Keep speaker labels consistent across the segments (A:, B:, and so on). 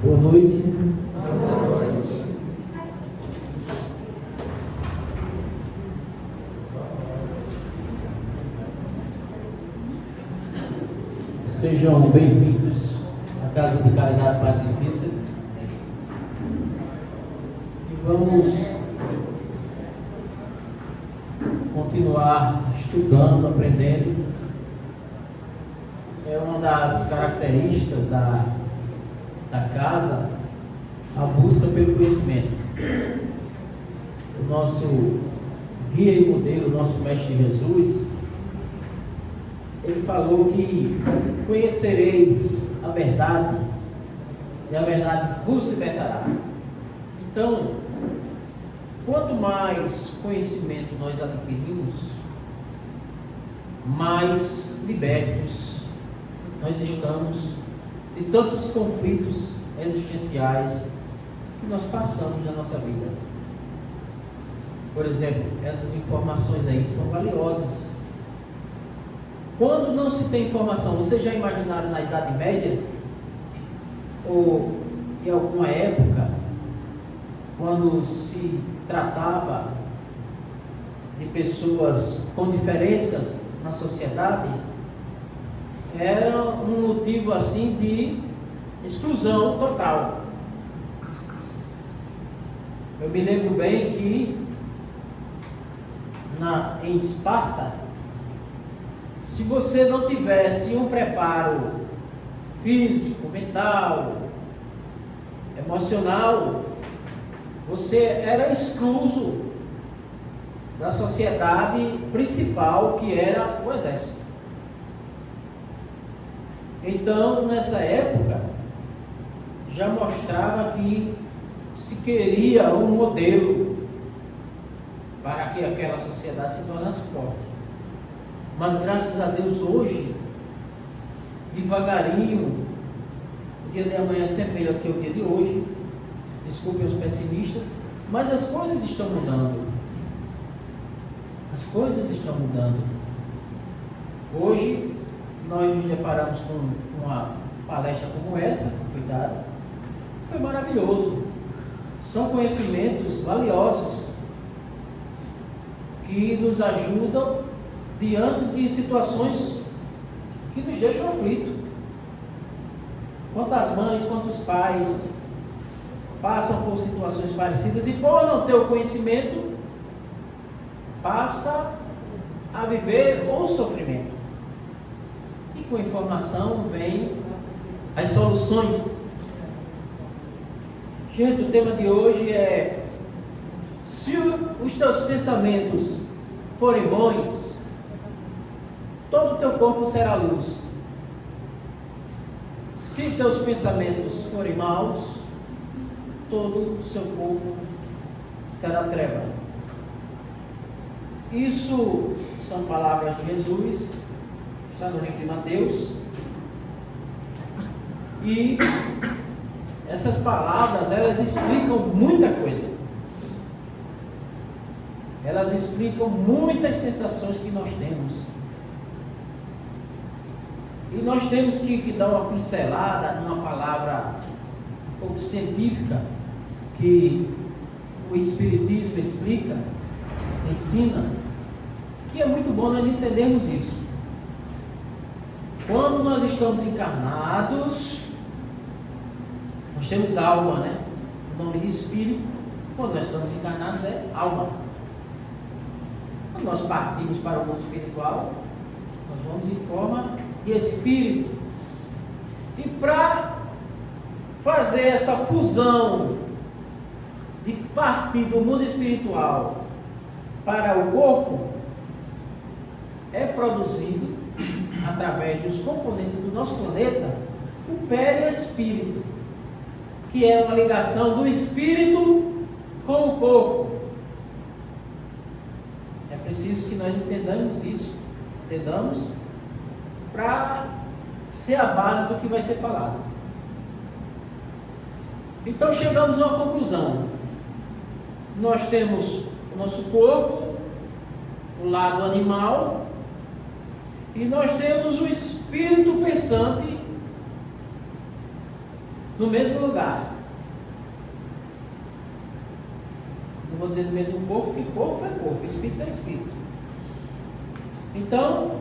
A: Boa noite.
B: Boa noite.
A: Sejam bem-vindos à Casa de Caridade Padre Cícero. E vamos continuar estudando, aprendendo. É uma das características da casa, a busca pelo conhecimento. O nosso guia e modelo, o nosso Mestre Jesus, ele falou que conhecereis a verdade e a verdade vos libertará. Então, quanto mais conhecimento nós adquirimos, mais libertos nós estamos de tantos conflitos existenciais que nós passamos na nossa vida. Por exemplo, essas informações aí são valiosas. Quando não se tem informação, vocês já imaginaram na Idade Média, ou em alguma época, quando se tratava de pessoas com diferenças na sociedade, era um motivo assim de exclusão total. Eu me lembro bem que em Esparta, se você não tivesse um preparo físico, mental, emocional, você era excluso da sociedade principal, que era o exército. Então, nessa época, já mostrava que se queria um modelo para que aquela sociedade se tornasse forte. Mas graças a Deus hoje, devagarinho, o dia de amanhã é sempre melhor do que o dia de hoje, desculpem os pessimistas, mas as coisas estão mudando. As coisas estão mudando. Hoje, nós nos deparamos com uma palestra como essa, que foi dada. Foi maravilhoso. São conhecimentos valiosos que nos ajudam diante de situações que nos deixam aflitos. Quantas mães, quantos pais passam por situações parecidas e, por não ter o conhecimento, passa a viver o sofrimento. E com informação vem as soluções. Gente, o tema de hoje é: se os teus pensamentos forem bons, todo o teu corpo será luz. Se teus pensamentos forem maus, todo o seu corpo será treva. Isso são palavras de Jesus, está no livro de Mateus. E essas palavras, elas explicam muita coisa. Elas explicam muitas sensações que nós temos. E nós temos que dar uma pincelada numa palavra um pouco científica, que o Espiritismo explica, ensina, que é muito bom nós entendermos isso. Quando nós estamos encarnados, nós temos alma, né? O nome de espírito, quando nós estamos encarnados, é alma. Quando nós partimos para o mundo espiritual, nós vamos em forma de espírito. E para fazer essa fusão de partir do mundo espiritual para o corpo, é produzido através dos componentes do nosso planeta o perispírito, que é uma ligação do espírito com o corpo. É preciso que nós entendamos isso, para ser a base do que vai ser falado. Então chegamos a uma conclusão. Nós temos o nosso corpo, o lado animal, e nós temos o espírito pensante, no mesmo lugar. Não vou dizer no mesmo corpo, porque corpo é corpo, espírito é espírito. Então,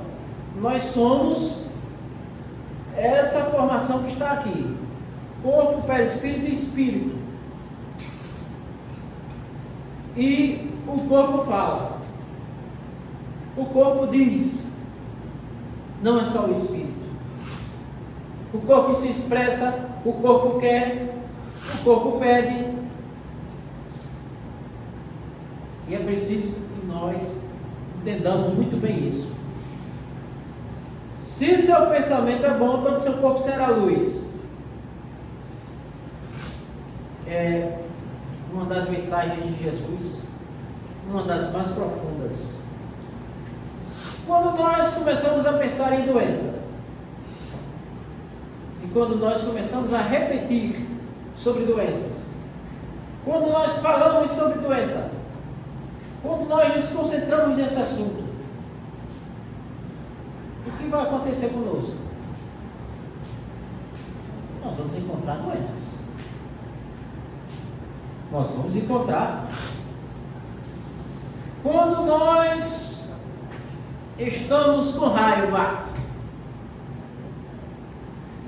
A: nós somos essa formação que está aqui: corpo, perispírito e espírito. E o corpo fala, o corpo diz, não é só o espírito. O corpo se expressa, o corpo quer, o corpo pede. E é preciso que nós entendamos muito bem isso. Se seu pensamento é bom, todo seu corpo será luz. É uma das mensagens de Jesus, uma das mais profundas. Quando nós começamos a pensar em doença, e quando nós começamos a repetir sobre doenças, quando nós falamos sobre doença, quando nós nos concentramos nesse assunto, o que vai acontecer conosco? Nós vamos encontrar doenças. Nós vamos encontrar. Quando nós estamos com raiva,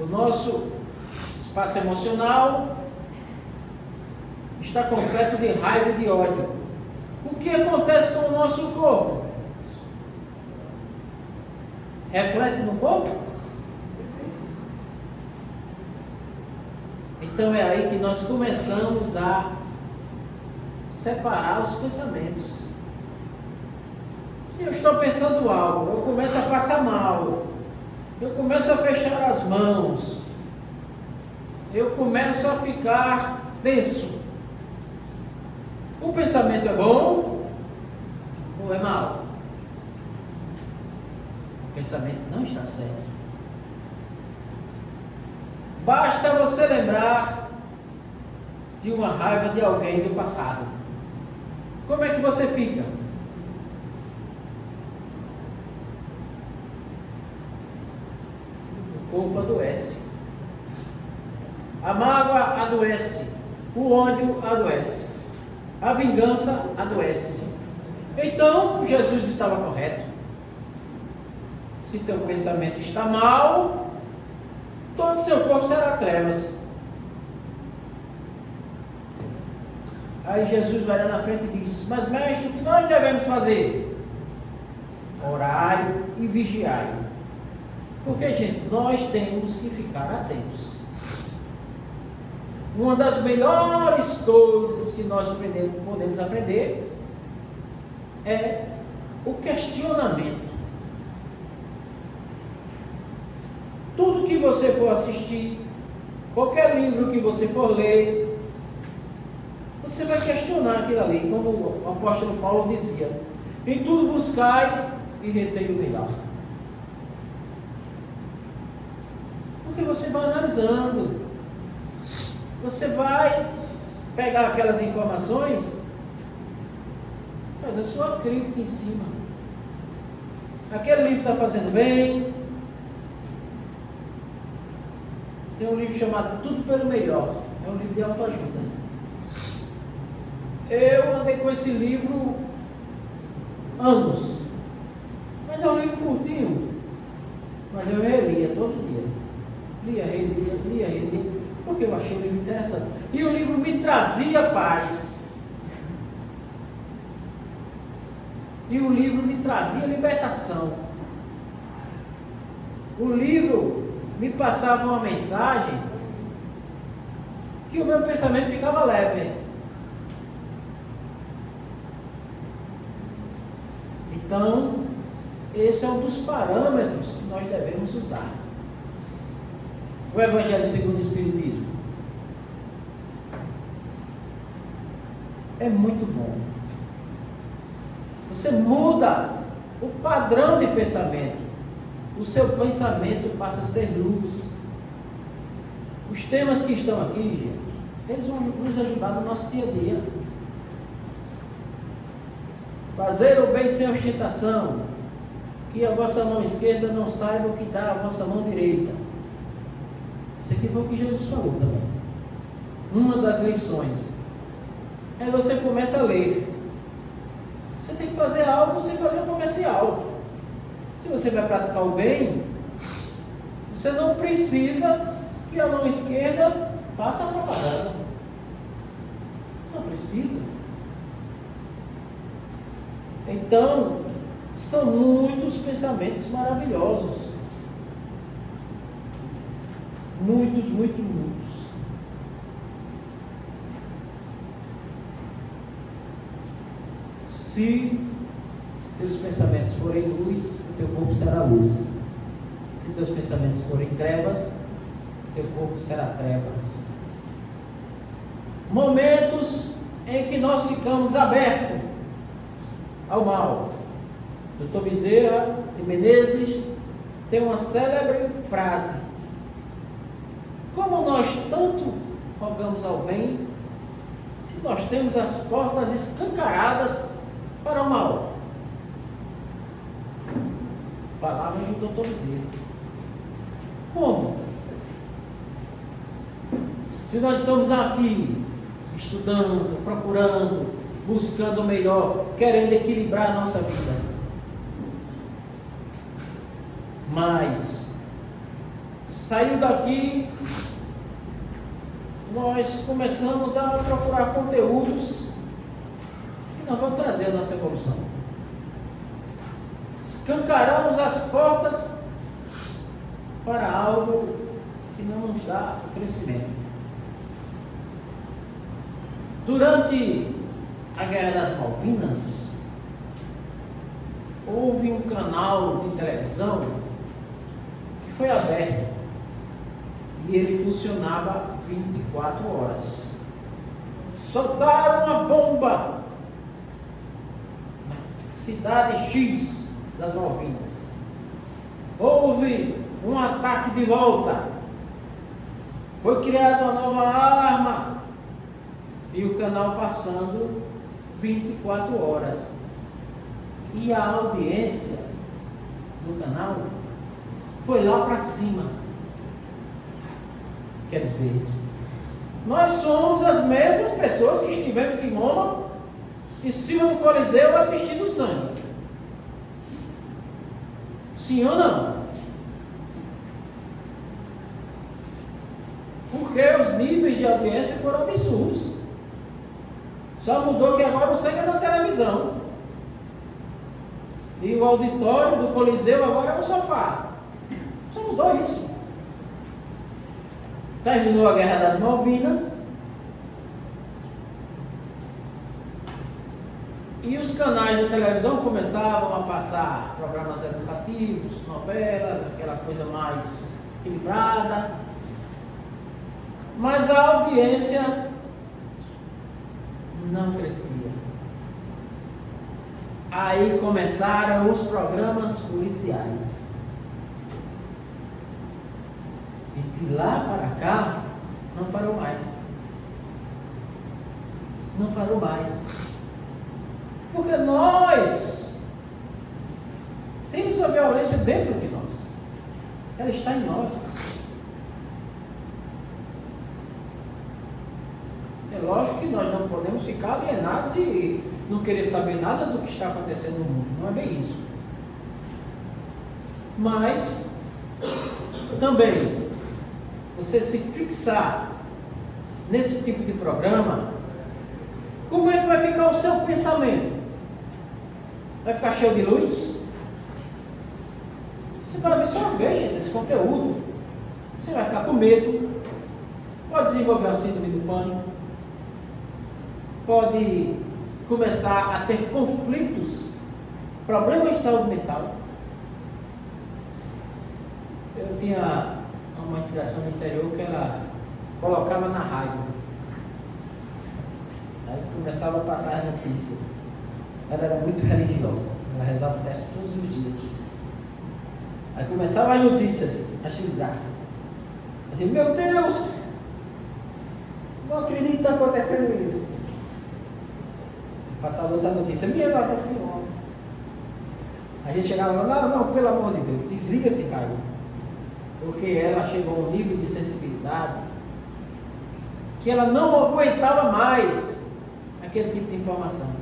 A: o nosso espaço emocional está completo de raiva e de ódio. O que acontece com o nosso corpo? Reflete no corpo? Então é aí que nós começamos a separar os pensamentos. Se eu estou pensando algo, eu começo a passar mal, eu começo a fechar as mãos, eu começo a ficar tenso. O pensamento é bom ou é mau? O pensamento não está certo. Basta você lembrar de uma raiva de alguém do passado. Como é que você fica? O corpo adoece. A mágoa adoece. O ódio adoece. A vingança adoece. Então, Jesus estava correto. Se teu pensamento está mal, todo seu corpo será trevas. Aí Jesus vai lá na frente e diz: mas mestre, o que nós devemos fazer? Orai e vigiai. Porque, gente, nós temos que ficar atentos. Uma das melhores coisas que nós podemos aprender é o questionamento. Tudo que você for assistir, qualquer livro que você for ler, você vai questionar aquilo ali, como o apóstolo Paulo dizia: em tudo buscai e retei o melhor. Porque você vai analisando, você vai pegar aquelas informações, fazer sua crítica em cima. Aquele livro está fazendo bem. Tem um livro chamado Tudo pelo Melhor, é um livro de autoajuda. Eu andei com esse livro anos, mas é um livro curtinho, mas eu relia todo dia. Lia, relia, porque eu achei o livro interessante. E o livro me trazia paz. E o livro me trazia libertação. O livro me passava uma mensagem que o meu pensamento ficava leve. Então, esse é um dos parâmetros que nós devemos usar. O Evangelho segundo o Espiritismo é muito bom. Você muda o padrão de pensamento. O seu pensamento passa a ser luz. Os temas que estão aqui, gente, eles vão nos ajudar no nosso dia a dia. Fazer o bem sem ostentação, que a vossa mão esquerda não saiba o que dá a vossa mão direita. Isso aqui foi o que Jesus falou também. Uma das lições é você começa a ler. Você tem que fazer algo sem fazer um comercial. Se você vai praticar o bem, você não precisa que a mão esquerda faça a propaganda. Não precisa. Então, são muitos pensamentos maravilhosos. Muitos. Se teus pensamentos forem luz, o teu corpo será luz. Se teus pensamentos forem trevas, o teu corpo será trevas. Momentos em que nós ficamos abertos ao mal. Dr. Bezerra de Menezes tem uma célebre frase: como nós tanto rogamos ao bem, se nós temos as portas escancaradas para o mal. Palavras do Dr. Bezerra. Como? Se nós estamos aqui estudando, procurando, buscando o melhor, querendo equilibrar a nossa vida, mas saiu daqui, nós começamos a procurar conteúdos que nós vamos trazer a nossa evolução. Escancaramos as portas para algo que não nos dá crescimento. Durante a Guerra das Malvinas, houve um canal de televisão que foi aberto e ele funcionava 24 horas. Soltaram uma bomba na cidade X das Malvinas. Houve um ataque de volta. Foi criada uma nova arma e o canal passando 24 horas. E a audiência do canal foi lá para cima. Quer dizer, nós somos as mesmas pessoas que estivemos em Roma, em cima do Coliseu, assistindo sangue. Sim ou não? Porque os níveis de audiência foram absurdos. Só mudou que agora o sangue é na televisão. E o auditório do Coliseu agora é um sofá. Só mudou isso. Terminou a Guerra das Malvinas. E os canais de televisão começavam a passar programas educativos, novelas, aquela coisa mais equilibrada. Mas a audiência não crescia. Aí começaram os programas policiais. E de lá para cá, não parou mais. Não parou mais. Porque nós temos a violência dentro de nós. Ela está em nós. É lógico que nós não podemos ficar alienados e não querer saber nada do que está acontecendo no mundo. Não é bem isso. Mas também você se fixar nesse tipo de programa, como é que vai ficar o seu pensamento? Vai ficar cheio de luz? Você vai absorver, gente, esse conteúdo. Você vai ficar com medo. Pode desenvolver a síndrome do pânico. Pode começar a ter conflitos, problemas de saúde mental. Eu tinha uma criação no interior que ela colocava na rádio. Aí começava a passar as notícias. Ela era muito religiosa. Ela rezava o texto todos os dias. Aí começava as notícias, as desgraças. Eu dizia, meu Deus, não acredito que está acontecendo isso. Passava outra notícia, minha Nossa Senhora. A gente chegava lá, não, pelo amor de Deus, desliga esse cargo. porque ela chegou a um nível de sensibilidade que ela não aguentava mais aquele tipo de informação.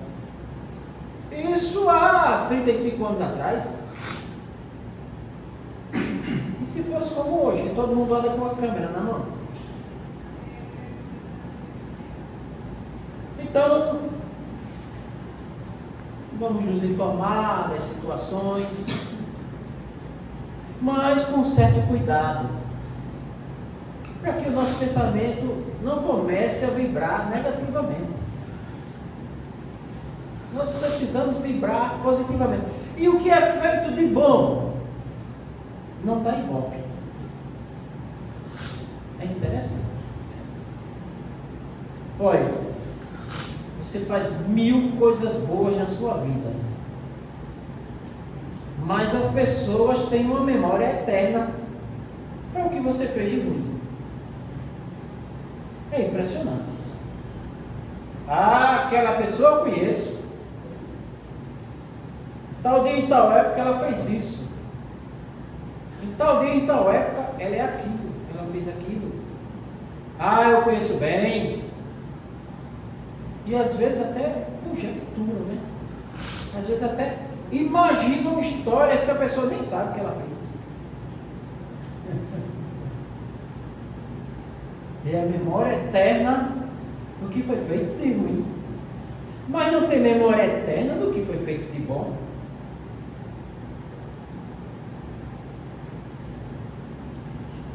A: Isso há 35 anos atrás. E se fosse como hoje, que todo mundo anda com a câmera na mão? Então, vamos nos informar das situações, mas com certo cuidado, para que o nosso pensamento não comece a vibrar negativamente. Nós precisamos vibrar positivamente. E o que é feito de bom não dá ibope. É interessante. Olha, você faz 1000 coisas boas na sua vida, mas as pessoas têm uma memória eterna para o que você fez de ruim. É impressionante. Ah, aquela pessoa eu conheço. Tal dia em tal época ela fez isso. Em tal dia em tal época ela é aquilo. Ela fez aquilo. Ah, eu conheço bem. E às vezes até conjectura, né? Às vezes até imaginam histórias que a pessoa nem sabe que ela fez. É a memória eterna do que foi feito de ruim. Mas não tem memória eterna do que foi feito de bom.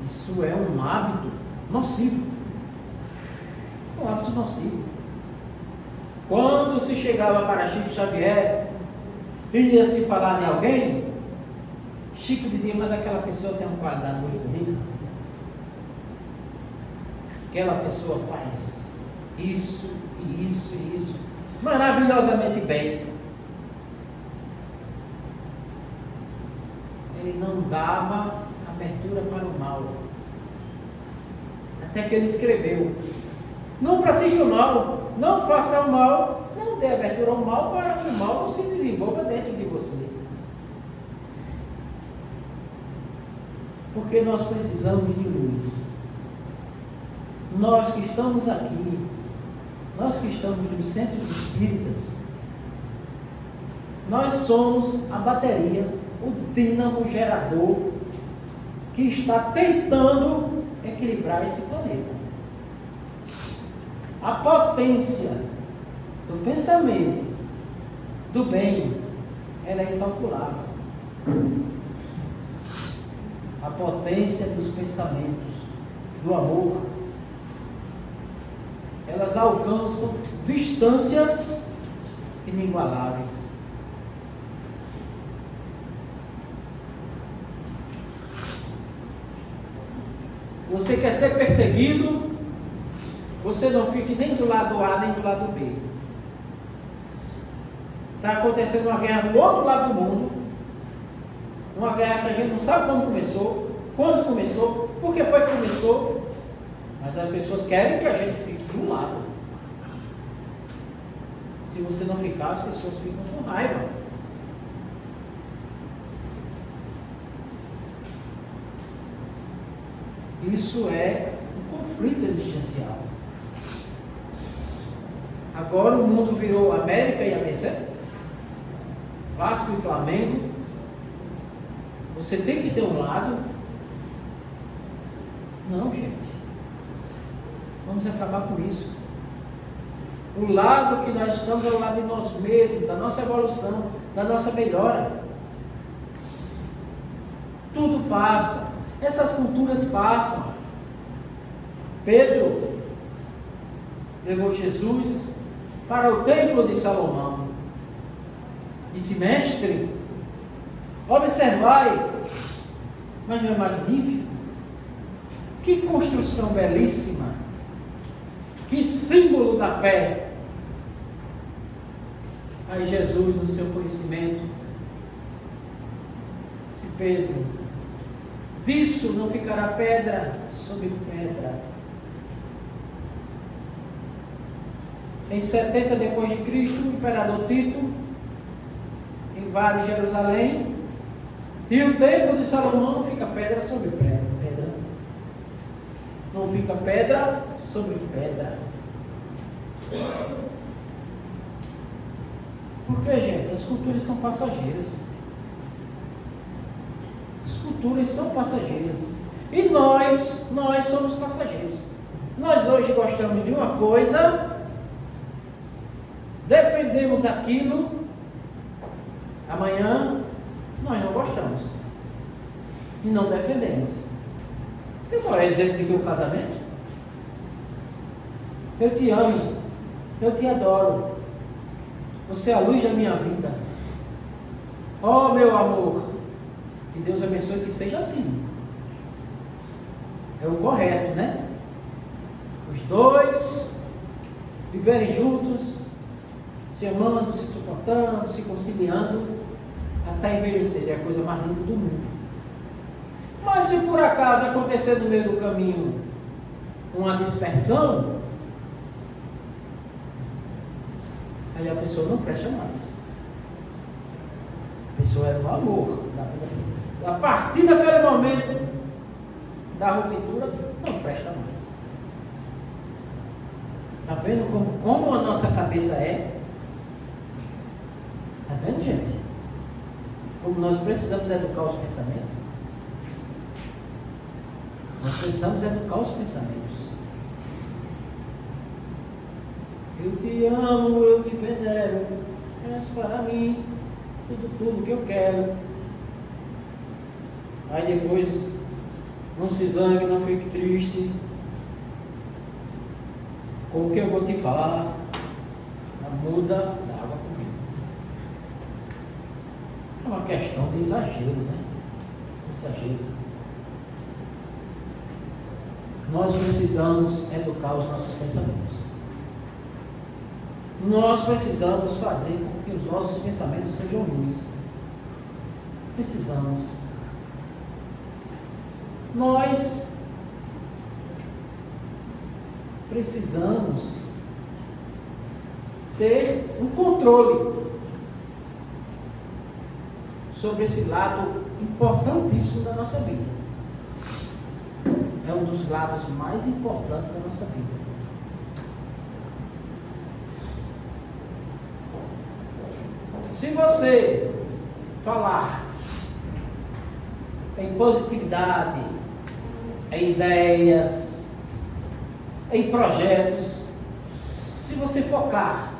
A: Isso é um hábito nocivo. Um hábito nocivo. Quando se chegava para Chico Xavier e ia se falar de alguém, Chico dizia, mas aquela pessoa tem uma qualidade muito bonita. Aquela pessoa faz isso, e isso, e isso, maravilhosamente bem. Ele não dava abertura para o mal. Até que ele escreveu, não pratique o mal, não faça o mal, não dê abertura ao mal para que o mal não se desenvolva dentro de você. Porque nós precisamos de luz. Nós que estamos aqui, nós que estamos nos centros espíritas, nós somos a bateria, o dínamo gerador que está tentando equilibrar esse planeta. A potência do pensamento, do bem, ela é incalculável. A potência dos pensamentos, do amor, elas alcançam distâncias inigualáveis. Você quer ser perseguido? Você não fique nem do lado A nem do lado B. Está acontecendo uma guerra do outro lado do mundo, uma guerra que a gente não sabe como começou, quando começou, por que foi que começou, mas as pessoas querem que a gente fique de um lado. Se você não ficar, as pessoas ficam com raiva. Isso é um conflito existencial. Agora o mundo virou América e ABC, Vasco e Flamengo. Você tem que ter um lado. Não, gente. Vamos acabar com isso. O lado que nós estamos é o lado de nós mesmos, da nossa evolução, da nossa melhora. Tudo passa. Essas culturas passam. Pedro levou Jesus para o templo de Salomão. Disse, mestre, observai, mas não é magnífico? Que construção belíssima! Que símbolo da fé! Aí Jesus, no seu conhecimento, disse, Pedro, disso não ficará pedra sobre pedra. Em 70 depois de Cristo, o imperador Tito invade Jerusalém e o templo de Salomão fica pedra sobre pedra. Não fica pedra sobre pedra. Porque, gente, as culturas são passageiras. As culturas são passageiras. E nós somos passageiros. Nós hoje gostamos de uma coisa, defendemos aquilo, amanhã nós não gostamos. E não defendemos. Tem qual é o exemplo de que o casamento? Eu te amo, eu te adoro, você é a luz da minha vida. Oh, meu amor, que Deus abençoe que seja assim. É o correto, né? Os dois viverem juntos, se amando, se suportando, se conciliando, até envelhecer. É a coisa mais linda do mundo. Mas se por acaso acontecer no meio do caminho uma dispersão, aí a pessoa não presta mais. A pessoa era o amor. A partir daquele momento da ruptura, não presta mais. Está vendo como a nossa cabeça é? Está vendo, gente? Como nós precisamos educar os pensamentos. Nós precisamos educar os pensamentos. Eu te amo, eu te venero, és para mim tudo que eu quero. Aí depois, não se zangue, não fique triste com o que eu vou te falar. Muda da água para o vinho. É uma questão de exagero, né? Exagero. Nós precisamos educar os nossos pensamentos. Nós precisamos fazer com que os nossos pensamentos sejam luz. Precisamos. Nós precisamos ter um controle sobre esse lado importantíssimo da nossa vida. É um dos lados mais importantes da nossa vida. Se você falar em positividade, em ideias, em projetos, se você focar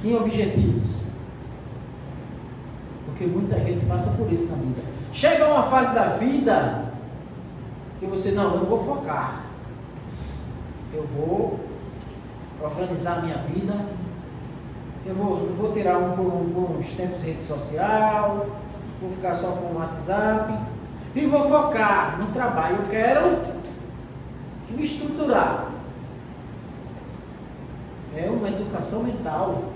A: em objetivos, porque muita gente passa por isso na vida. Chega uma fase da vida que você, não, eu vou focar, eu vou organizar a minha vida, eu vou tirar uns tempos de rede social, vou ficar só com o WhatsApp e vou focar no trabalho. Eu quero me estruturar. É uma educação mental.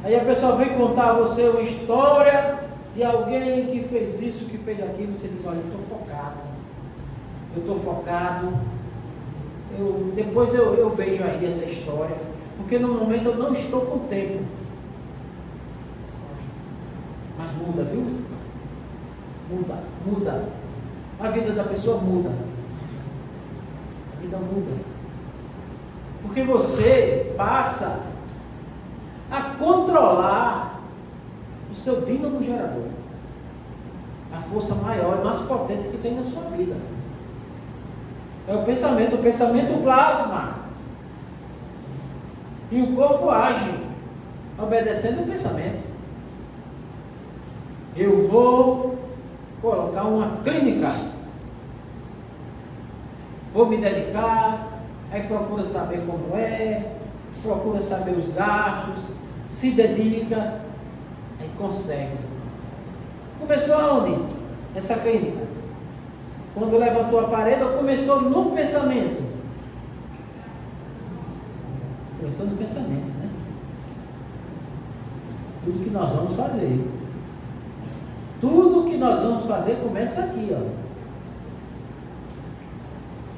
A: Aí a pessoa vem contar a você uma história de alguém que fez isso, que fez aquilo. Você diz, olha, eu estou focado. Depois eu vejo aí essa história, porque no momento eu não estou com tempo. Mas muda, viu? Muda. A vida da pessoa muda. A vida muda. Porque você passa a controlar o seu dínamo gerador. A força maior e mais potente que tem na sua vida. É o pensamento plasma. E o corpo age obedecendo o pensamento. Eu vou colocar uma clínica. Vou me dedicar. Aí procura saber como é. Procura saber os gastos. Se dedica. Aí consegue. Começou aonde? Essa clínica. Quando levantou a parede, ou começou no pensamento? Começou no pensamento, né? Tudo que nós vamos fazer. Tudo que nós vamos fazer começa aqui, ó.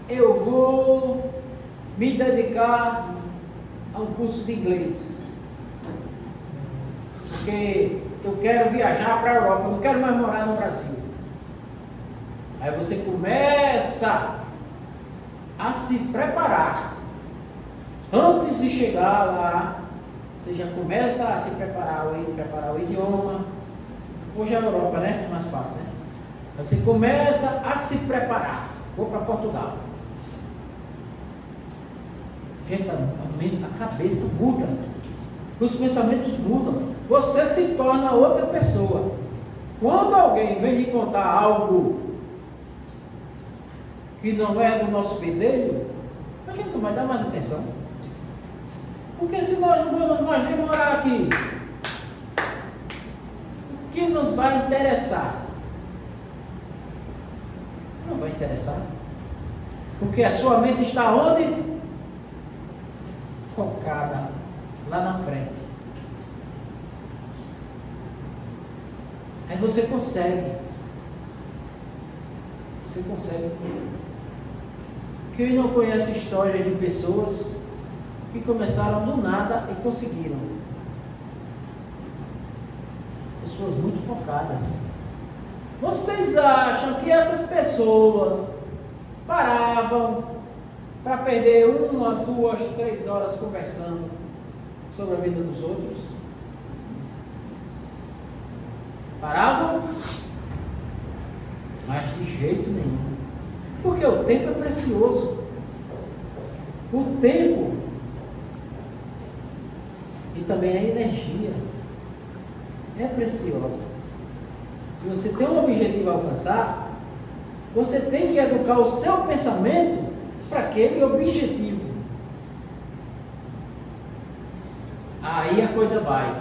A: Eu vou me dedicar a um curso de inglês. Porque eu quero viajar para a Europa, eu não quero mais morar no Brasil. Aí você começa a se preparar. Antes de chegar lá, você já começa a se preparar o idioma. Hoje é a Europa, né? Mais fácil, né? Você começa a se preparar. Vou para Portugal. Gente, a cabeça muda. Os pensamentos mudam. Você se torna outra pessoa. Quando alguém vem lhe contar algo que não é do nosso pendelho, a gente não vai dar mais atenção. Porque se nós não vamos mais demorar aqui, o que nos vai interessar? Não vai interessar. Porque a sua mente está onde? Focada lá na frente. Aí você consegue. Você consegue. Quem não conhece histórias de pessoas que começaram do nada e conseguiram? Pessoas muito focadas. Vocês acham que essas pessoas paravam para perder 1, 2, 3 horas conversando sobre a vida dos outros? Paravam? Mas de jeito nenhum. Porque o tempo é precioso. O tempo e também a energia é preciosa. Se você tem um objetivo a alcançar, você tem que educar o seu pensamento para aquele objetivo. Aí a coisa vai.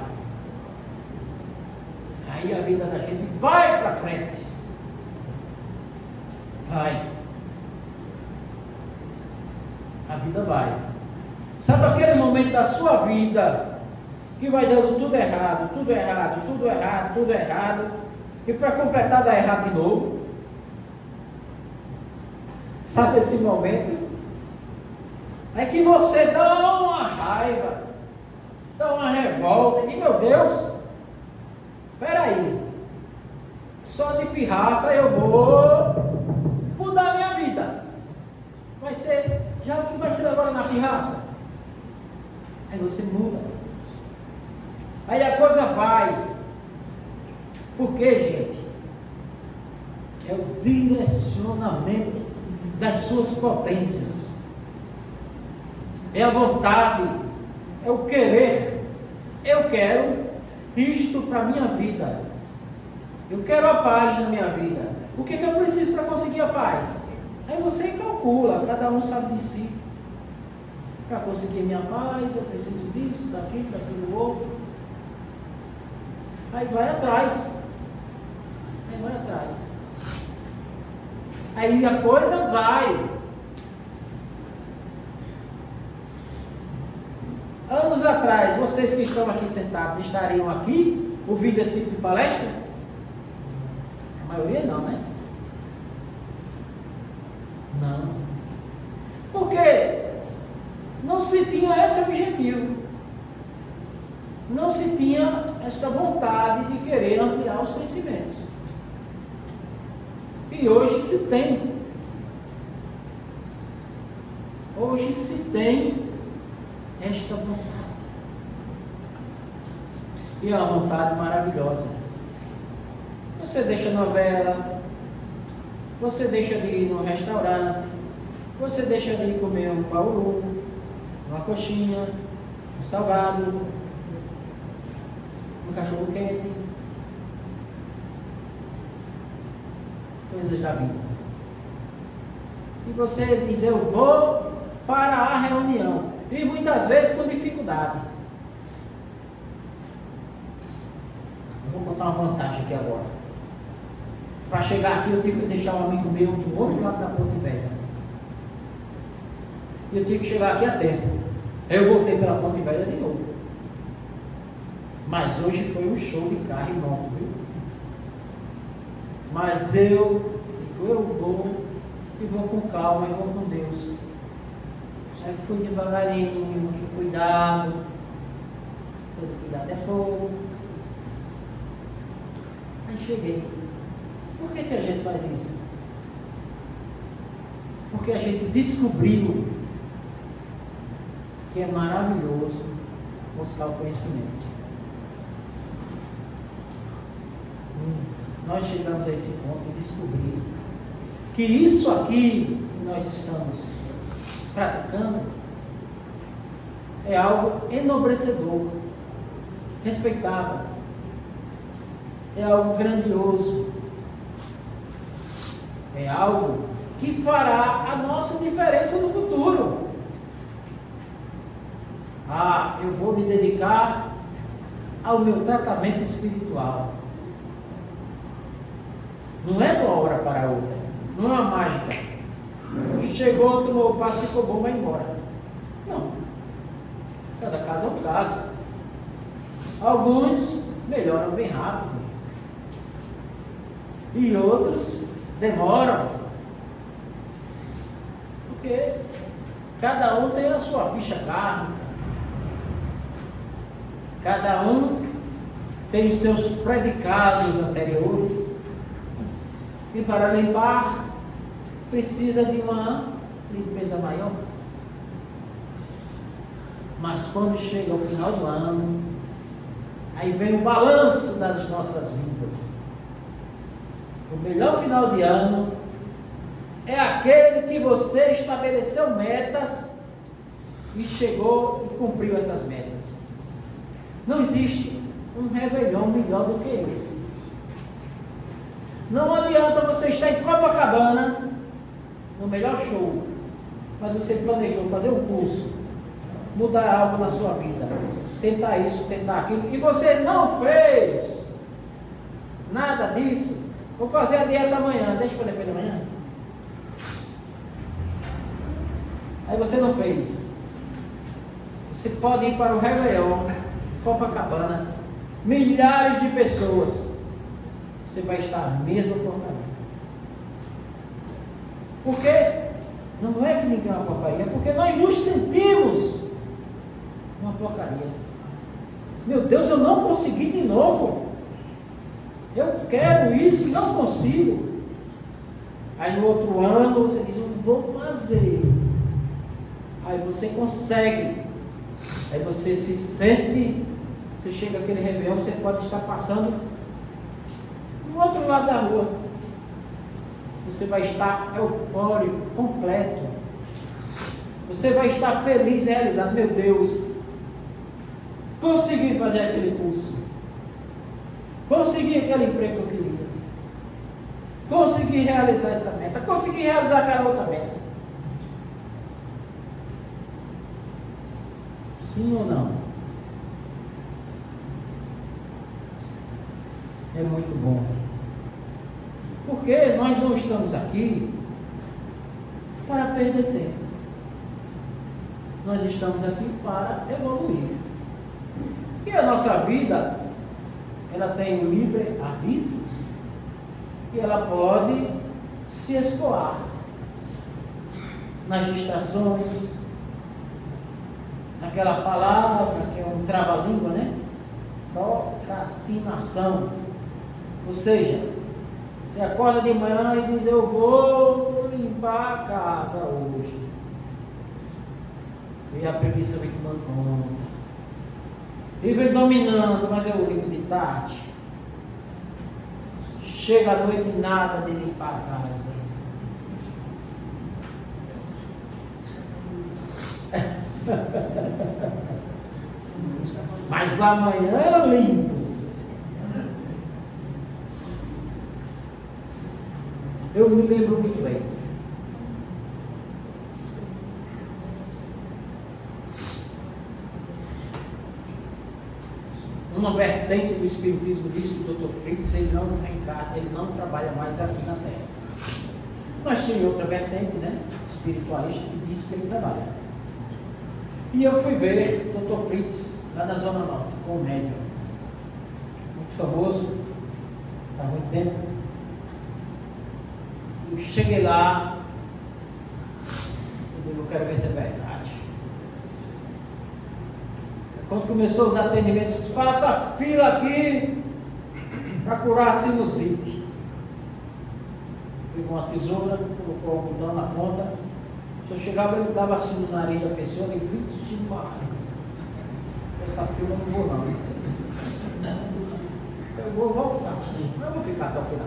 A: Aí a vida da gente vai para frente. Vai. A vida vai. Sabe aquele momento da sua vida que vai dando tudo errado, tudo errado, tudo errado, tudo errado, e para completar dá errado de novo? Sabe esse momento? É que você dá uma raiva, dá uma revolta, e diz, meu Deus, peraí, só de pirraça eu vou mudar a minha vida. Vai ser, já o que vai ser agora na pirraça? Aí você muda. Aí a coisa vai. Por quê, gente? É o direcionamento das suas potências. É a vontade. É o querer. Eu quero isto para a minha vida. Eu quero a paz na minha vida. O que eu preciso para conseguir a paz? Aí você calcula, cada um sabe de si. Para conseguir minha paz, eu preciso disso, daquilo outro. Aí vai atrás. Aí vai atrás. Aí a coisa vai. Anos atrás, vocês que estão aqui sentados estariam aqui ouvindo esse tipo de palestra? A maioria não, né? Não. Porque não se tinha esse objetivo. Não se tinha esta vontade de querer ampliar os conhecimentos. E hoje se tem. Hoje se tem esta vontade. E é uma vontade maravilhosa. Você deixa novela, você deixa de ir num restaurante, você deixa de ir comer um bauru, uma coxinha, um salgado, um cachorro quente, coisas da vida. E você diz, eu vou para a reunião. E muitas vezes com dificuldade. Eu vou contar uma vantagem aqui agora. Para chegar aqui eu tive que deixar um amigo meu do outro lado da Ponte Velha. E eu tive que chegar aqui a tempo. Eu voltei pela Ponte Velha de novo. Mas hoje foi um show de carro e moto, viu? Mas eu vou e vou com calma e vou com Deus. Aí fui devagarinho, cuidado. Todo cuidado é pouco. Aí cheguei. Por que a gente faz isso? Porque a gente descobriu que é maravilhoso buscar o conhecimento. Nós chegamos a esse ponto de descobrir que isso aqui que nós estamos praticando é algo enobrecedor, respeitável, é algo grandioso, é algo que fará a nossa diferença no futuro. Eu vou me dedicar ao meu tratamento espiritual. Não é de uma hora para a outra, não é uma mágica. Chegou, tomou o passo, ficou bom, vai embora. Não. Cada caso é um caso. Alguns melhoram bem rápido e outros demoram, porque cada um tem a sua ficha kármica, cada um tem os seus predicados anteriores, e para limpar precisa de uma limpeza maior. Mas quando chega o final do ano, aí vem o balanço das nossas vidas. O melhor final de ano é aquele que você estabeleceu metas e chegou e cumpriu essas metas. Não existe um réveillon melhor do que esse. Não adianta você estar em Copacabana, no melhor show, mas você planejou fazer um curso, mudar algo na sua vida, tentar isso, tentar aquilo, e você não fez nada disso. Vou fazer a dieta amanhã, deixa para depois de amanhã. Aí você não fez. Você pode ir para o Réveillon, Copacabana, milhares de pessoas, você vai estar na mesma porcaria. Por quê? Não é que ninguém é uma porcaria, é porque nós nos sentimos uma porcaria. Meu Deus, eu não consegui de novo. Eu quero isso e não consigo. Aí no outro ano você diz, eu vou fazer. Aí você consegue. Aí você se sente, você chega àquele réveillon, você pode estar passando no outro lado da rua. Você vai estar eufórico, completo. Você vai estar feliz e realizado. Meu Deus, consegui fazer aquele curso. Consegui aquele emprego que eu queria. Consegui realizar essa meta. Consegui realizar aquela outra meta. Sim ou não? É muito bom. Porque nós não estamos aqui para perder tempo. Nós estamos aqui para evoluir. E a nossa vida, ela tem um livre arbítrio e ela pode se escoar nas distrações, naquela palavra que é um trava-língua, né? Procrastinação. Ou seja, você acorda de manhã e diz, eu vou limpar a casa hoje. E a preguiça vem tomando conta. E vem dominando, mas eu limpo de tarde. Chega à noite e nada de limpar a casa. Mas amanhã eu limpo. Eu me lembro muito bem. Uma vertente do Espiritismo diz que o Dr. Fritz ele não trabalha mais aqui na Terra. Mas tem outra vertente, né, espiritualista, que diz que ele trabalha. E eu fui ver o Dr. Fritz lá na Zona Norte, com o médium. Muito famoso, há muito tempo. Eu cheguei lá, eu quero ver se é verdade. Quando começou os atendimentos, faça fila aqui para curar a sinusite. pegou uma tesoura, colocou o algodão na ponta. Se eu chegava, ele dava assim no nariz da pessoa, e vixe, Maria, essa fila eu não vou não. Eu vou voltar, não vou ficar até o final.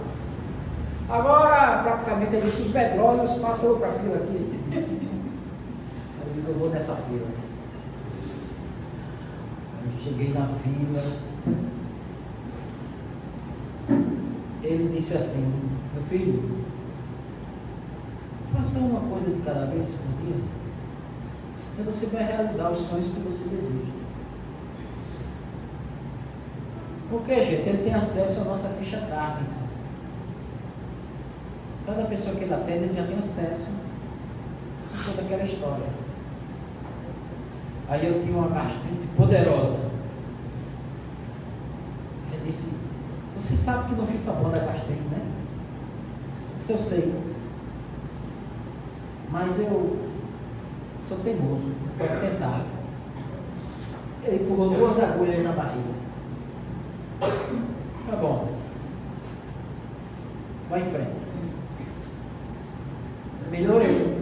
A: Agora, praticamente, ele disse, os medrosos, faça outra fila aqui. Eu digo, eu vou nessa fila. Eu cheguei na fila. Ele disse assim, meu filho, faça uma coisa de cada vez por dia, e você vai realizar os sonhos que você deseja. Porque, gente, ele tem acesso à nossa ficha kármica. Cada pessoa que ele atende, ele já tem acesso a toda aquela história. Aí eu tinha uma gastrite poderosa. Ele disse, você sabe que não fica bom da gastrite, né? Isso eu sei. Mas eu sou teimoso, eu quero tentar. Ele empurrou 2 agulhas na barriga. Tá bom. Vai em frente. Melhorei.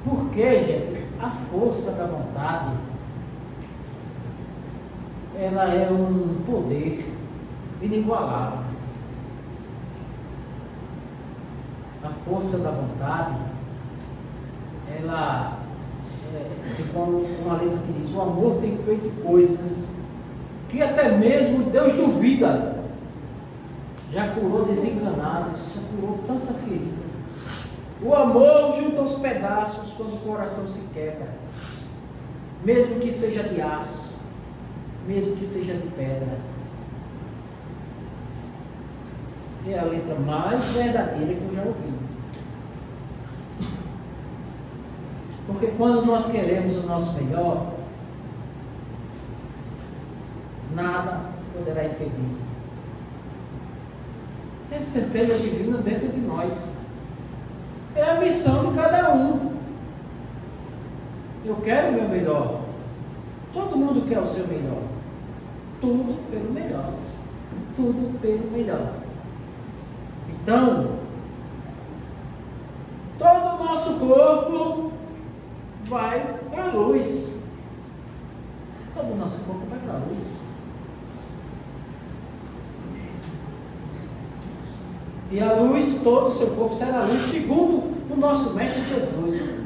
A: Porque, gente, a força da vontade, ela é um poder inigualável. A força da vontade, ela é como uma letra que diz, o amor tem feito coisas que até mesmo Deus duvida. Já curou desenganados, já curou tanta ferida. O amor junta os pedaços quando o coração se quebra, mesmo que seja de aço, mesmo que seja de pedra. É a letra mais verdadeira que eu já ouvi. Porque quando nós queremos o nosso melhor, nada poderá impedir. É a centelha divina dentro de nós. É a missão de cada um. Eu quero o meu melhor. Todo mundo quer o seu melhor. Tudo pelo melhor. Tudo pelo melhor. Então, todo o nosso corpo vai para a luz. Todo o nosso corpo vai para a luz. E a luz, todo o seu corpo será a luz, segundo o nosso Mestre Jesus.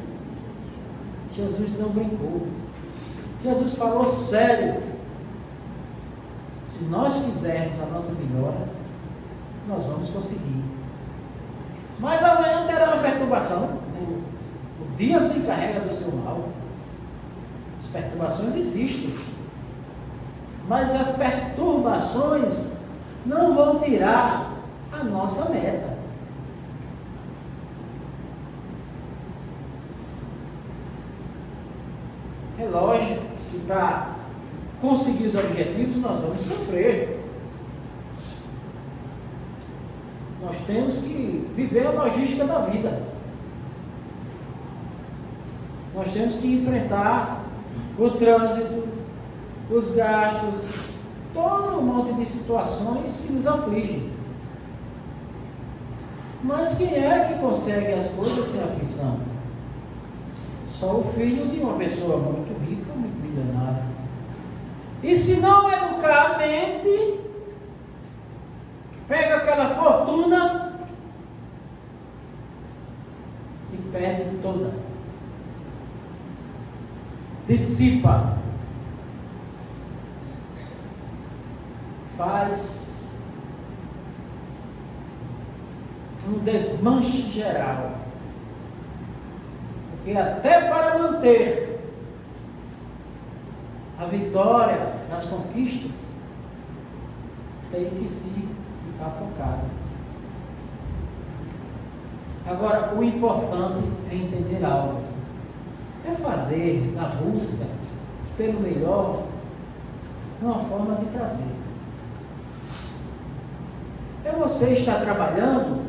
A: Jesus não brincou. Jesus falou sério. Se nós quisermos a nossa melhora, nós vamos conseguir. Mas amanhã terá uma perturbação. O dia se encarrega do seu mal. As perturbações existem. Mas as perturbações não vão tirar a nossa meta. É lógico que para conseguir os objetivos nós vamos sofrer. Nós temos que viver a logística da vida. Nós temos que enfrentar o trânsito, os gastos, todo um monte de situações que nos afligem. Mas quem é que consegue as coisas sem aflição? Só o filho de uma pessoa muito rica, muito milionária. E se não educar a mente, pega aquela fortuna e perde toda. Dissipa. Faz um desmanche geral. Porque até para manter a vitória das conquistas, tem que se ficar focado. Agora, o importante é entender algo. É fazer da busca pelo melhor uma forma de prazer. É você estar trabalhando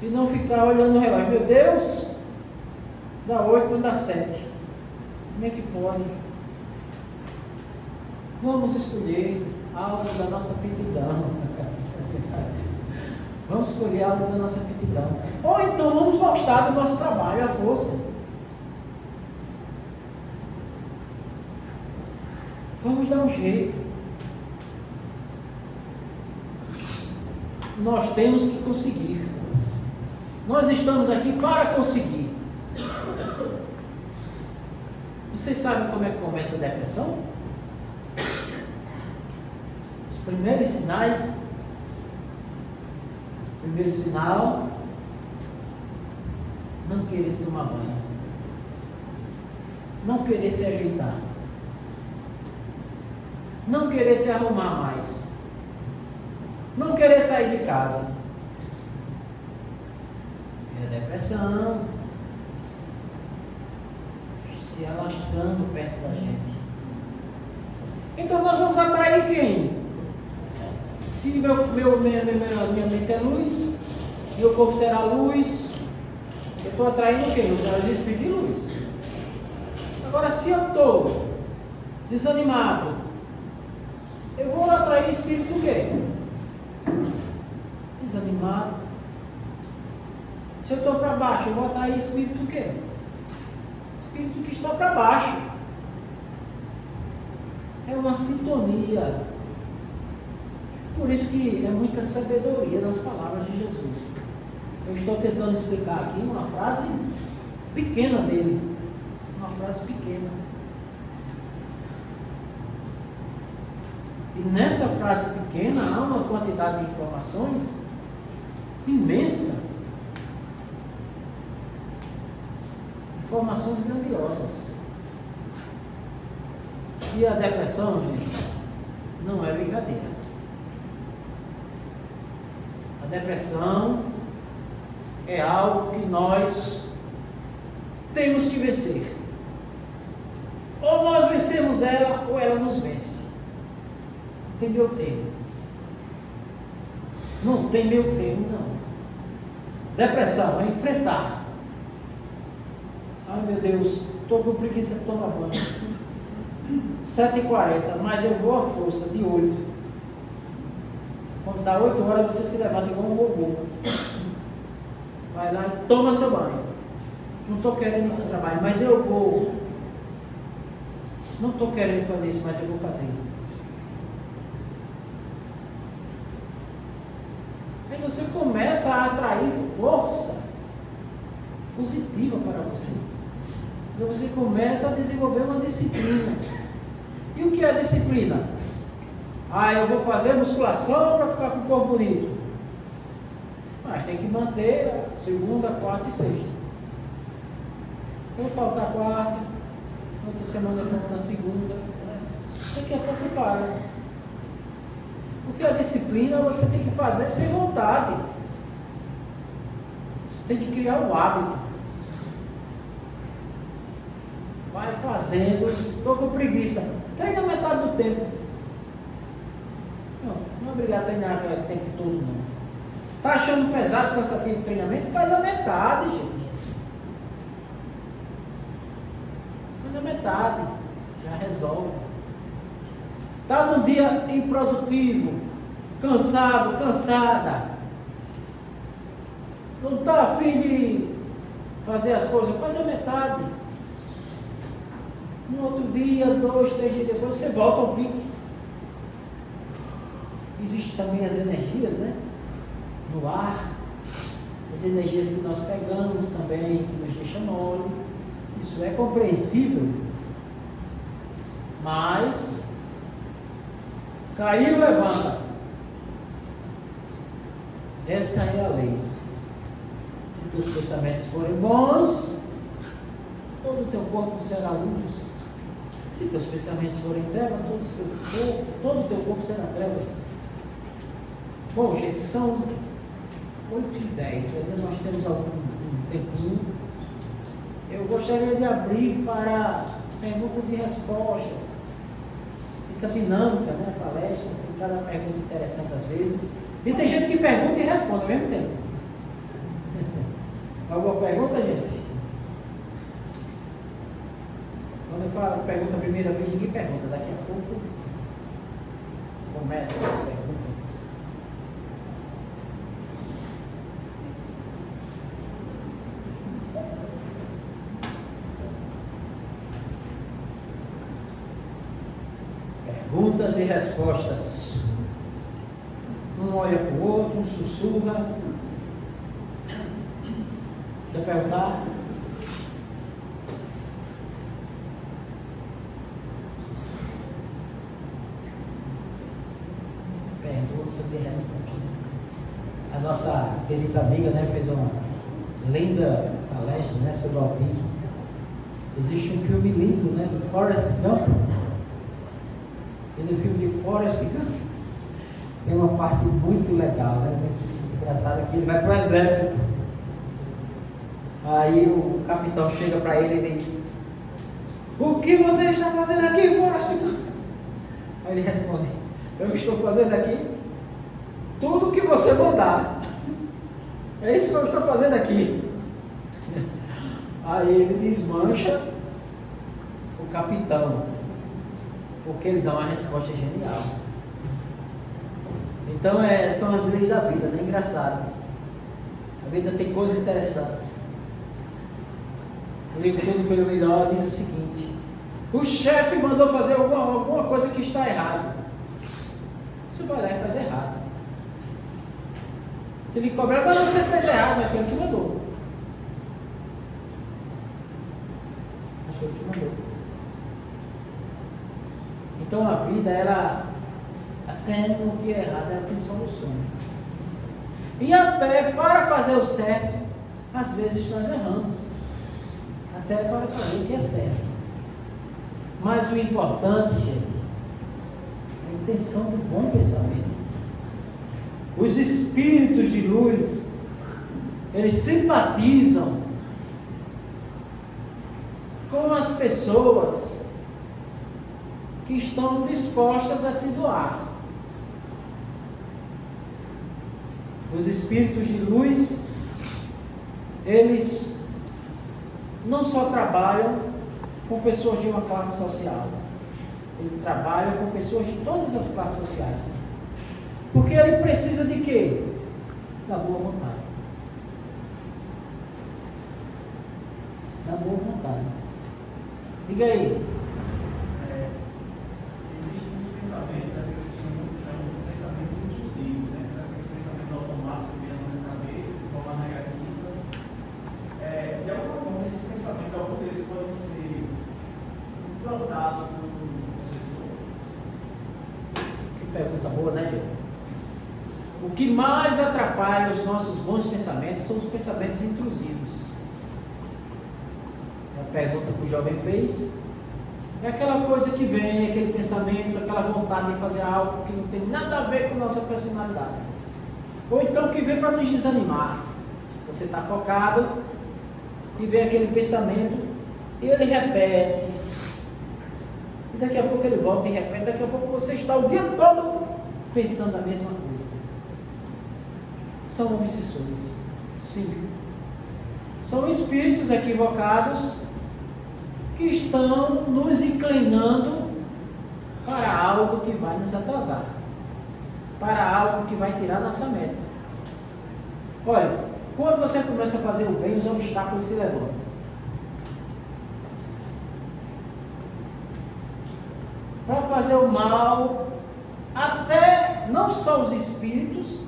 A: e não ficar olhando o relógio. Meu Deus, dá 8, não dá 7. Como é que pode? Vamos escolher algo da nossa aptidão. Vamos escolher algo da nossa aptidão. Ou então vamos gostar do nosso trabalho à força. Vamos dar um jeito. Nós temos que conseguir. Nós estamos aqui para conseguir. Vocês sabem como é que começa a depressão? Os primeiros sinais. Primeiro sinal, não querer tomar banho. Não querer se ajeitar. Não querer se arrumar mais. Não querer sair de casa. É depressão. Se alastrando perto da gente. Então nós vamos atrair quem? Se minha mente é luz, meu corpo será luz, eu estou atraindo quem? Os espíritos de luz. Agora, se eu estou desanimado, eu vou atrair espírito do quê? Desanimado. Se eu estou para baixo, eu vou atrair espírito do quê? Espírito que está para baixo. É uma sintonia. Por isso que é muita sabedoria nas palavras de Jesus. Eu estou tentando explicar aqui uma frase pequena dele. Uma frase pequena. E nessa frase pequena há uma quantidade de informações imensa. Informações grandiosas. E a depressão, gente, não é brincadeira. A depressão é algo que nós temos que vencer. Ou nós vencemos ela, ou ela nos vence. Não tem meu termo. Não tem meu termo, não. Depressão é enfrentar. Ai meu Deus, estou com preguiça de tomar banho. 7h40, mas eu vou à força de 8. Quando dá 8 horas, você se levanta igual um robô. Vai lá e toma seu banho. Não estou querendo ir para o trabalho, mas eu vou. Não estou querendo fazer isso, mas eu vou fazer. Aí você começa a atrair força positiva para você. Então você começa a desenvolver uma disciplina. E o que é disciplina? Eu vou fazer musculação para ficar com o corpo bonito. Mas tem que manter segunda, quarta e sexta. Vou faltar quarta, outra semana eu vou na segunda. Daqui a pouco para. Porque a disciplina você tem que fazer sem vontade. Você tem que criar o hábito. Vai fazendo, estou com preguiça. Treina metade do tempo. Não é obrigado a treinar o tempo todo, não. Está achando pesado, cansativo o treinamento? Faz a metade, gente. Faz a metade. Já resolve. Está num dia improdutivo, cansado, cansada. Não está a fim de fazer as coisas? Faz a metade. No outro dia, 2, 3 dias depois, você volta ao pique. Existem também as energias, né? No ar. As energias que nós pegamos também, que nos deixam mole. Isso é compreensível. Mas, caiu, levanta. Essa é a lei. Se teus pensamentos forem bons, todo o teu corpo será luz. Se teus pensamentos forem trevas, todo o teu corpo será trevas. Bom, gente, são 8h10, ainda nós temos algum tempinho. Eu gostaria de abrir para perguntas e respostas. Fica dinâmica, né, a palestra, tem cada pergunta interessante às vezes. E tem gente que pergunta e responde ao mesmo tempo. Alguma pergunta, gente? Quando eu falo pergunta a primeira vez, ninguém pergunta. Daqui a pouco começam as perguntas. Perguntas e respostas. Um olha para o outro, um sussurra. Quer perguntar? Perguntas e respostas. A nossa querida amiga, né, fez uma linda palestra, né, sobre o autismo. Existe um filme lindo, né, do Forrest Gump. E no filme de Forrest Gump tem uma parte muito legal, né, muito engraçada, que ele vai para o exército. Aí o capitão chega para ele e diz: "O que você está fazendo aqui, Forrest Gump?" Aí ele responde: "Eu estou fazendo aqui tudo o que você mandar. É isso que eu estou fazendo aqui." Aí ele desmancha o capitão, porque ele dá uma resposta genial. Então são as leis da vida, né? Engraçado. A vida tem coisas interessantes. O livro Tudo pelo Melhor diz o seguinte: o chefe mandou fazer alguma coisa que está errado. Você vai lá e faz errado. Se ele cobrar, mas você fez errado, mas foi ele que mandou. Mas foi ele que mandou. Então a vida, ela, até no que é errado, ela tem soluções. E até para fazer o certo, às vezes nós erramos. Até para fazer o que é certo. Mas o importante, gente, é a intenção do bom pensamento. Os espíritos de luz, eles simpatizam com as pessoas que estão dispostas a se doar. Os espíritos de luz, eles não só trabalham com pessoas de uma classe social, eles trabalham com pessoas de todas as classes sociais. Porque ele precisa de quê? Da boa vontade. Da boa vontade. Diga aí.
B: Existem uns pensamentos, que eles chamam de pensamentos intrusivos, né? São aqueles pensamentos automáticos que vêm na nossa cabeça de forma negativa. De alguma forma, esses pensamentos, alguns deles podem ser implantados no processor.
A: Que pergunta boa, né, gente? O que mais atrapalha os nossos bons pensamentos são os pensamentos intrusivos. A pergunta que o jovem fez é aquela coisa que vem, aquele pensamento, aquela vontade de fazer algo que não tem nada a ver com a nossa personalidade. Ou então que vem para nos desanimar. Você está focado e vem aquele pensamento e ele repete. E daqui a pouco ele volta e repete. Daqui a pouco você está o dia todo pensando a mesma coisa. São obsessores, sim. São espíritos equivocados que estão nos inclinando para algo que vai nos atrasar, para algo que vai tirar nossa meta. Olha, quando você começa a fazer o bem, os obstáculos se levantam. Para fazer o mal, até não só os espíritos,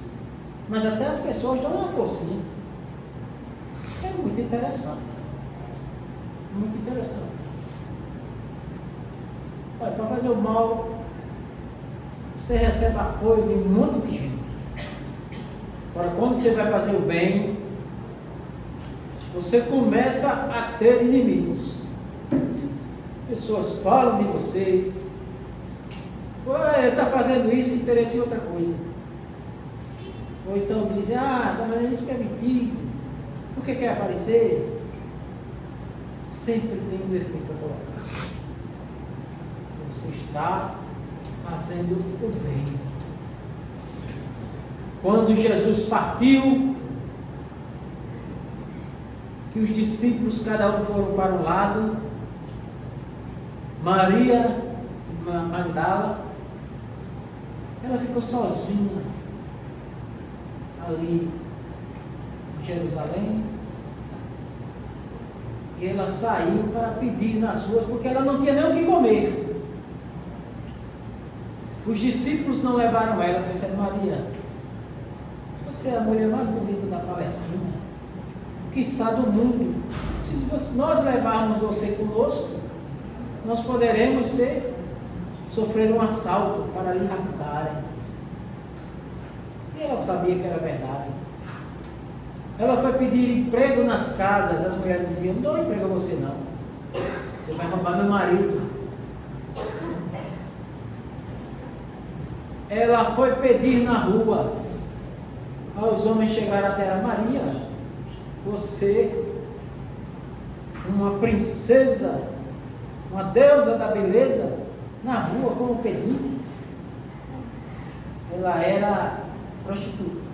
A: mas até as pessoas dão uma forcinha. É muito interessante. Muito interessante. Olha, para fazer o mal, você recebe apoio de um monte de gente. Agora, quando você vai fazer o bem, você começa a ter inimigos. Pessoas falam de você. Ué, está fazendo isso, interessa em outra coisa. Ou então dizem: está fazendo isso permitido. Por que quer aparecer? Sempre tem um defeito colateral. Você está fazendo o bem. Quando Jesus partiu, que os discípulos cada um foram para um lado, Maria Magdala, ela ficou sozinha ali em Jerusalém, e ela saiu para pedir nas ruas, porque ela não tinha nem o que comer. Os discípulos não levaram ela, disseram: Maria, você é a mulher mais bonita da Palestina, quiçá do mundo. Se nós levarmos você conosco, nós poderemos sofrer um assalto para lhe raptarem. E ela sabia que era verdade. Ela foi pedir emprego nas casas. As mulheres diziam: não dou emprego a você não, você vai roubar meu marido. Ela foi pedir na rua. Os homens chegaram até ela: Maria, você, uma princesa, uma deusa da beleza, na rua como pedinte. Ela era prostituta.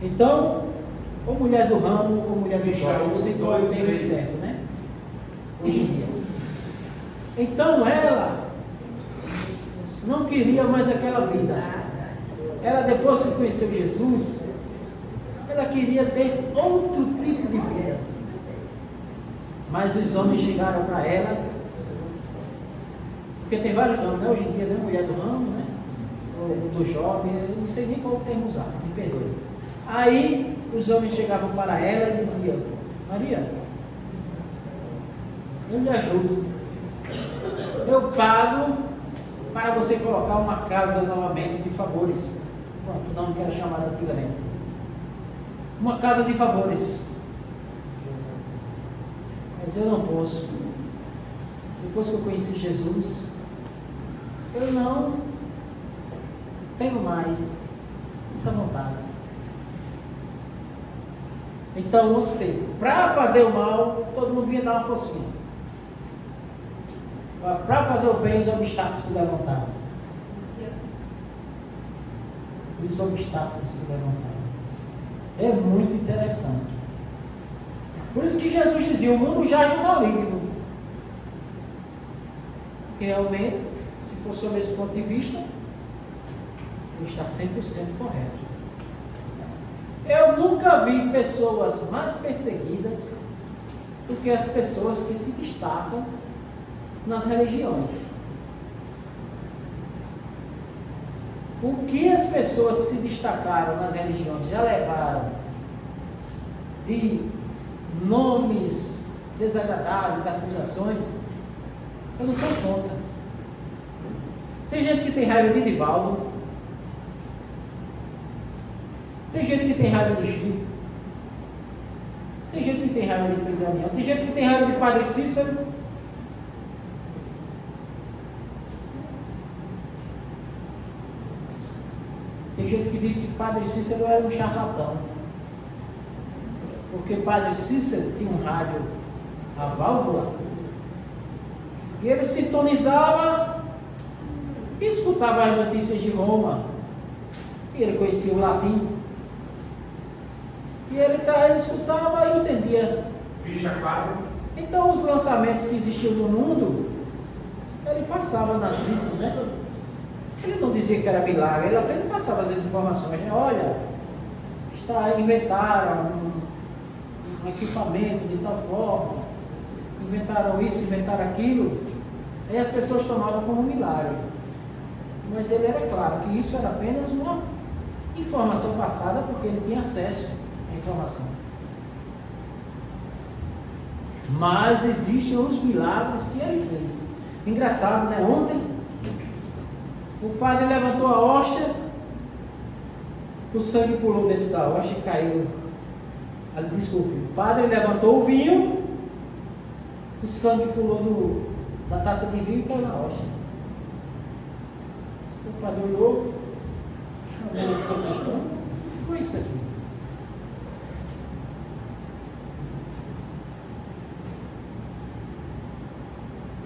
A: Então, ou mulher do ramo, ou mulher do jovem, não sei qual é o termo certo, né? Hoje em dia. Então ela não queria mais aquela vida. Ela, depois que conheceu Jesus, ela queria ter outro tipo de vida. Mas os homens chegaram para ela, porque tem vários nomes, né? Hoje em dia, né? Mulher do ramo, né? Ou do jovem, eu não sei nem qual o termo usar, me perdoe. Aí os homens chegavam para ela e diziam: Maria, eu lhe ajudo, eu pago para você colocar uma casa novamente de favores, o nome que era chamado antigamente, uma casa de favores. Mas eu não posso. Depois que eu conheci Jesus, eu não tenho mais essa vontade. Então, você, para fazer o mal, todo mundo vinha dar uma forcinha. Para fazer o bem, os obstáculos se levantavam. Os obstáculos se levantavam. É muito interessante. Por isso que Jesus dizia: o mundo jaz no maligno. Porque realmente, se for sob esse ponto de vista, ele está 100% correto. Eu nunca vi pessoas mais perseguidas do que as pessoas que se destacam nas religiões. O que as pessoas se destacaram nas religiões já levaram de nomes desagradáveis, acusações, eu não dou conta. Tem gente que tem raiva de Divaldo, tem gente que tem raiva de Chico, tem gente que tem raiva de Frei Daniel, tem gente que tem raiva de Padre Cícero. Tem gente que diz que Padre Cícero era um charlatão, porque Padre Cícero tinha um rádio a válvula e ele sintonizava e escutava as notícias de Roma, e ele conhecia o latim, e ele escutava e entendia.
B: Ficha 4.
A: Então os lançamentos que existiam no mundo, ele passava nas missas, né? Ele não dizia que era milagre, ele apenas passava as informações, né? Olha, inventaram um equipamento de tal forma, inventaram isso, inventaram aquilo, aí as pessoas tomavam como um milagre. Mas ele era claro que isso era apenas uma informação passada, porque ele tinha acesso à informação. Mas existem os milagres que ele fez. Engraçado, né? Ontem o padre levantou a hóstia, o sangue pulou dentro da hóstia e caiu. Desculpe, o padre levantou o vinho, o sangue pulou da taça de vinho e caiu na hóstia. O padre olhou, chamou o seu pastor: ficou isso aqui.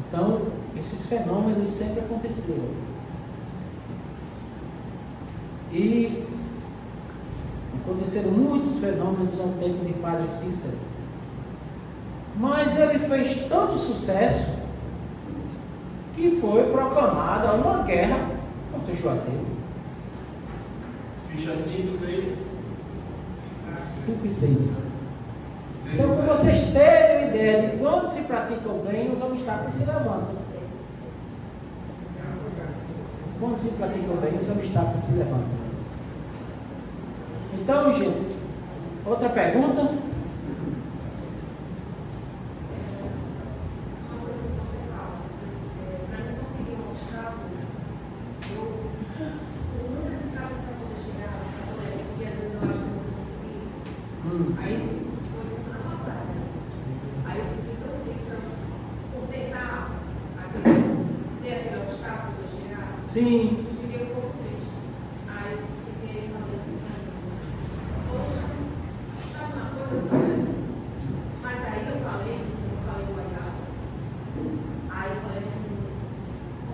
A: Então, esses fenômenos sempre aconteceram. E aconteceram muitos fenômenos ao tempo de Padre Cícero. Mas ele fez tanto sucesso que foi proclamada uma guerra contra o Juazeiro.
B: Ficha 5, 6.
A: 5 e 6. Então, para vocês terem uma ideia de quando se pratica o bem, os obstáculos se levantam. Quando se pratica o bem, os obstáculos se levantam. Então, gente, outra pergunta?
C: Aí isso foi semana passada. Aí eu fiquei tão triste por tentar ter aquele obstáculo de chegar.
A: Sim.
C: Fiquei um pouco triste. Aí eu falei assim, poxa, sabe uma coisa que parece? Mas aí eu falei com mais alto. Aí eu falei assim,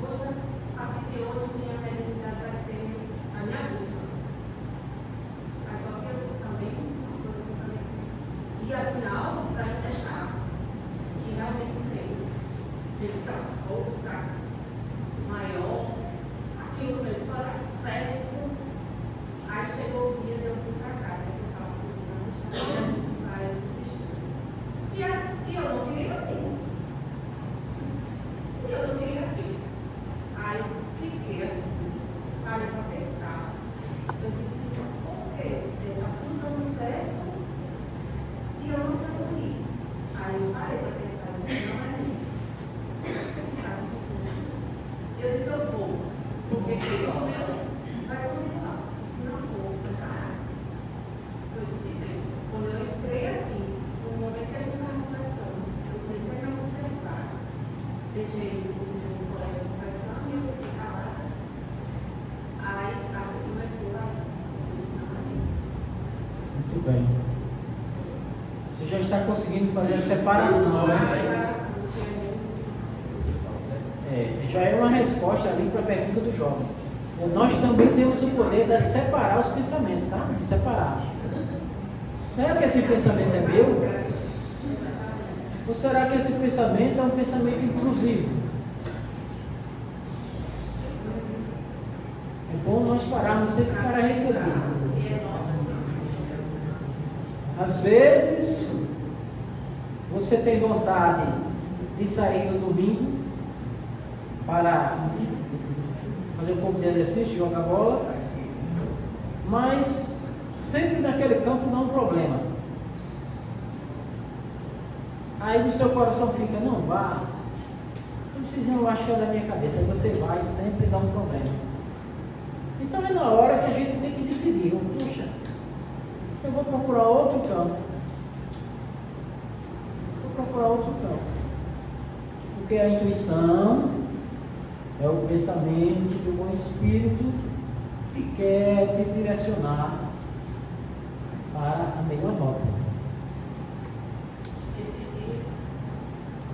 C: poxa, a partir de hoje minha realidade vai ser a minha busca. Mas só que eu também. E afinal, para testar, que realmente tem muita força maior, aquilo começou a dar certo, aí chegou o dia de eu vir para cá, que eu falo assim, nós estamos a gente faz estudos. E eu não queria vir. Aí eu fiquei assim, parei para pensar. Eu disse, por quê? Está tudo dando certo. E eu não quero ir. Aí eu parei para pensar, eu disse, não é ir. Eu disse, eu vou. Porque se eu vai continuar. Se não for, vai parar. Foi diferente. Quando eu entrei aqui, no momento que a gente estava conversando, eu comecei a me observar. Deixei os meus colegas conversando e eu fiquei calada. Aí a gente começou a ir. Eu disse, não é ir.
A: Muito bem. Você já está conseguindo fazer a separação, né? Já é uma resposta ali para a pergunta do jovem. Nós também temos o poder de separar os pensamentos, tá? De separar. Será que esse pensamento é meu? Ou será que esse pensamento é um pensamento intrusivo? É bom nós pararmos sempre para refletir. Às vezes, você tem vontade de sair no domingo para fazer um pouco de exercício, jogar bola, mas sempre naquele campo não é um problema. Aí no seu coração fica, não vá, não precisa, não, acho que é da minha cabeça. Aí você vai e sempre dá um problema. Então é na hora que a gente tem que decidir, puxa, eu vou procurar outro campo. Porque a intuição é o pensamento do bom espírito que quer te direcionar para a melhor rota.
C: Esses dias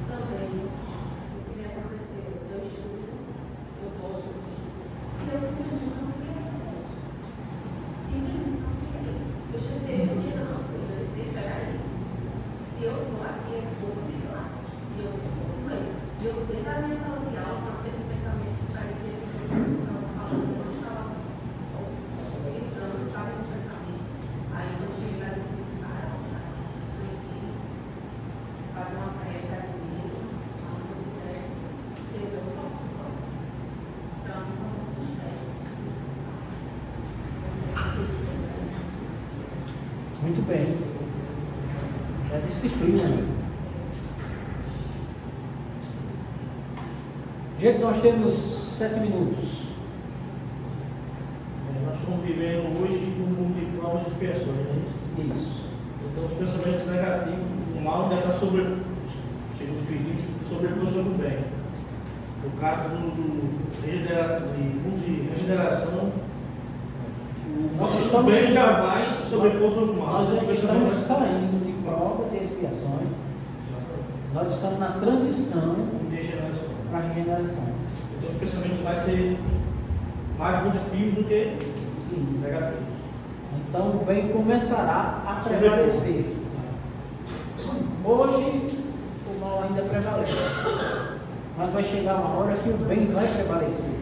C: também, o que me aconteceu, eu estudo, eu gosto de estudo, e eu simplesmente não queria isso. Simplesmente não queria. Eu cheguei e falei, não, eu disse, peraí, se eu estou aqui, eu vou continuar. E eu fui. E eu dentro da minha sala de aula, com aqueles pensamentos que parecia que eu não falando, eu não estava entrando, sabe, no pensamento. Aí eu cheguei lá e falei, cara, fazer uma prece aqui mesmo, fazer uma prece, ter o meu foco. Então, assim, são muitos testes.
A: Muito bem. É a disciplina. Gente, nós temos 7 minutos.
D: Nós estamos vivendo hoje um mundo de provas e expiações, né?
A: Isso.
D: Então os pensamentos negativos, o mal ainda está sobre os espíritos, sobrepõe sobre o bem. No caso de regeneração, o bem já vai sobrepor sobre o mal.
A: Nós estamos saindo de provas e expiações. Nós estamos na transição para a regeneração.
D: Então os pensamentos vão ser mais positivos do que negativos.
A: Então o bem começará a prevalecer. Hoje o mal ainda prevalece, mas vai chegar uma hora que o bem vai prevalecer.